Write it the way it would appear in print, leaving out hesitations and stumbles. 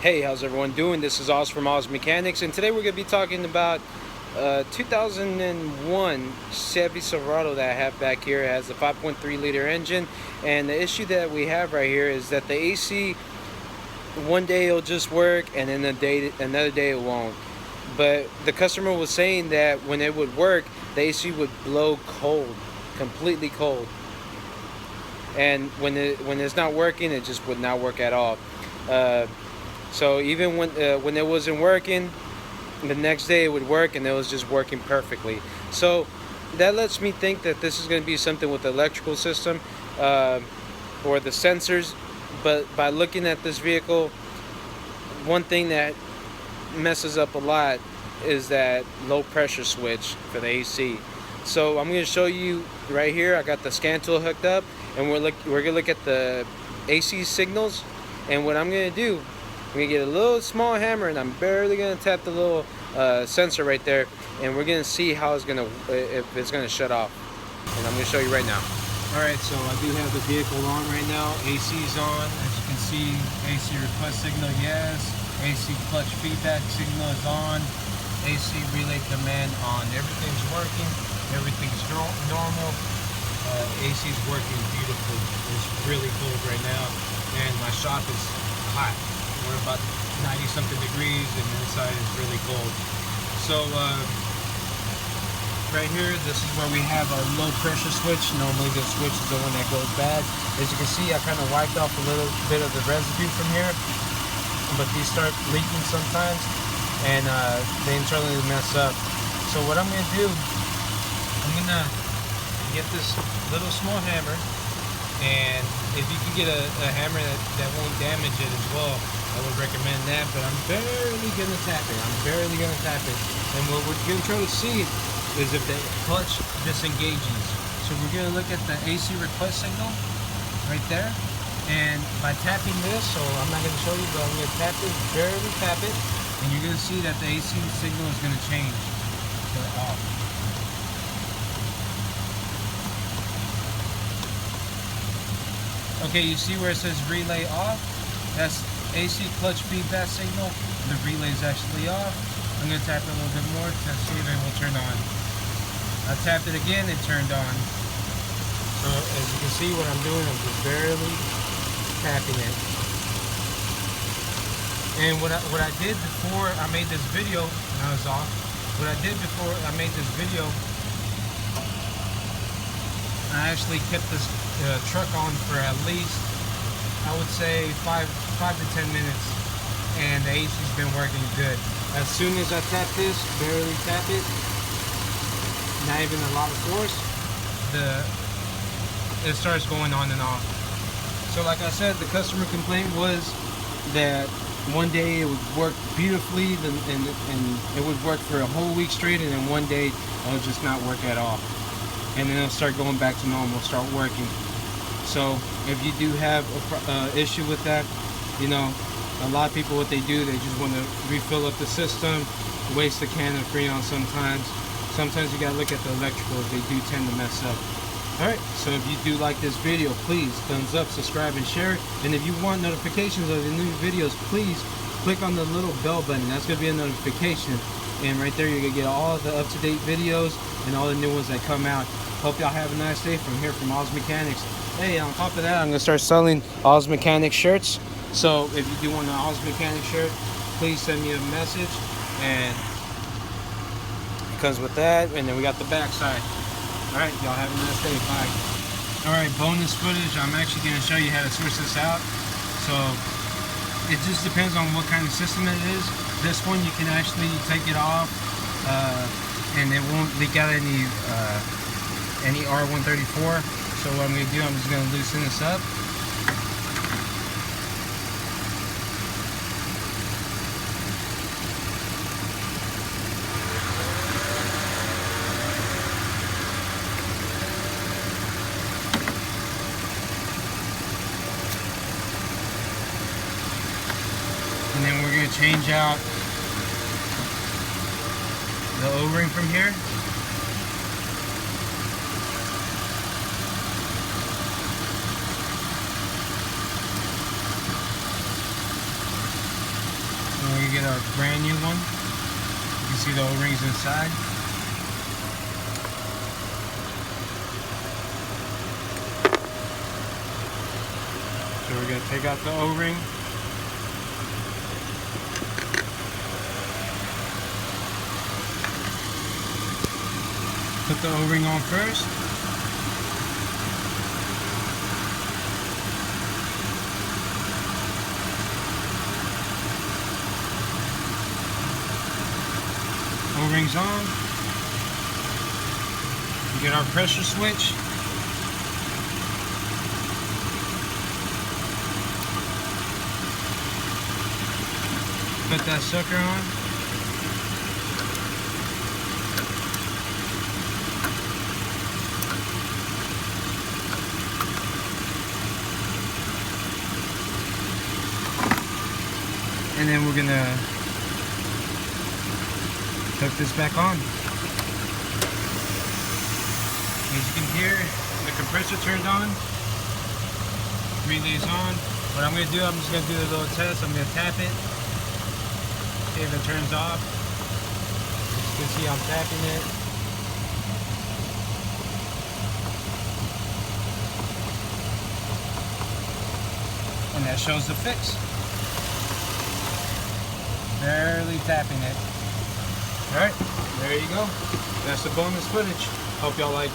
Hey, how's everyone doing? This is Oz from Oz Mechanics, and today we're going to be talking about 2001 Chevy Silverado that I have back here. It has a 5.3 liter engine, and the issue that we have right here is that the AC, one day it'll just work, and then another day it won't. But the customer was saying that when it would work, the AC would blow cold, completely cold, and when it's not working, it just would not work at all. So even when it wasn't working, the next day it would work and it was just working perfectly. So that lets me think that this is going to be something with the electrical system or the sensors. But by looking at this vehicle, one thing that messes up a lot is that low pressure switch for the AC. So I'm going to show you right here. I got the scan tool hooked up, and we're going to look at the AC signals. And what I'm going to do, I'm going to get a little small hammer, and I'm barely going to tap the little sensor right there, and we're going to see how it's going to, if it's going to shut off. And I'm going to show you right now. Alright, so I do have the vehicle on right now. AC's on. As you can see, AC request signal, yes. AC clutch feedback signal is on. AC relay command on. Everything's working. Everything's normal. AC's working beautifully. It's really cold right now, and my shop is hot. We're about 90 something degrees, and inside is really cold. So right here, this is where we have our low pressure switch. Normally this switch is the one that goes bad. As you can see, I kind of wiped off a little bit of the residue from here, but these start leaking sometimes, and they internally mess up. So what I'm going to do, I'm going to get this little small hammer, and if you can get a hammer that won't damage it as well, I would recommend that, but I'm barely going to tap it. And what we're going to try to see is if the clutch disengages. So we're going to look at the AC request signal right there. And by tapping this, so I'm not going to show you, but I'm going to tap it, barely tap it, and you're going to see that the AC signal is going to change to off. Okay, you see where it says relay off? That's AC clutch feedback signal. The relay is actually off. I'm going to tap it a little bit more to see if it will turn on. I tapped it again, it turned on. So as you can see, what I'm doing, I'm just barely tapping it. And what I did before I made this video, and I was off, what I did before I made this video, I actually kept this truck on for at least, I would say 5 to 10 minutes, and the AC's been working good. As soon as I tap this, barely tap it, not even a lot of force, it starts going on and off. So like I said, the customer complaint was that one day it would work beautifully, and it would work for a whole week straight, and then one day it would just not work at all. And then it'll start going back to normal, start working. So if you do have an issue with that, you know, a lot of people, what they do, they just want to refill up the system, waste a can of Freon sometimes. Sometimes you gotta look at the electricals, they do tend to mess up. Alright, so if you do like this video, please thumbs up, subscribe, and share it. And if you want notifications of the new videos, please click on the little bell button. That's gonna be a notification. And right there, you're gonna get all the up-to-date videos and all the new ones that come out. Hope y'all have a nice day from here from Oz Mechanics. Hey, on top of that, I'm gonna start selling Oz Mechanics shirts. So if you do want an Oz Mechanics shirt, please send me a message. And it comes with that, and then we got the back side. Alright, y'all have a nice day. Bye. Alright, bonus footage. I'm actually gonna show you how to switch this out. So it just depends on what kind of system it is. This one, you can actually take it off, and it won't leak out any R134. So what I'm going to do, I'm just going to loosen this up. And then we're going to change out the O-ring from here. get our brand new one. You can see the O-rings inside. So we're going to take out the O-ring. Put the O-ring on first. O-rings on. We get our pressure switch. Put that sucker on. And then we're gonna hook this back on. As you can hear, the compressor turned on, relay's on. What I'm gonna do, I'm just gonna do a little test. I'm gonna tap it, see if it turns off. As you can see, I'm tapping it. And that shows the fix. Barely tapping it. Alright, there you go. That's the bonus footage. Hope y'all like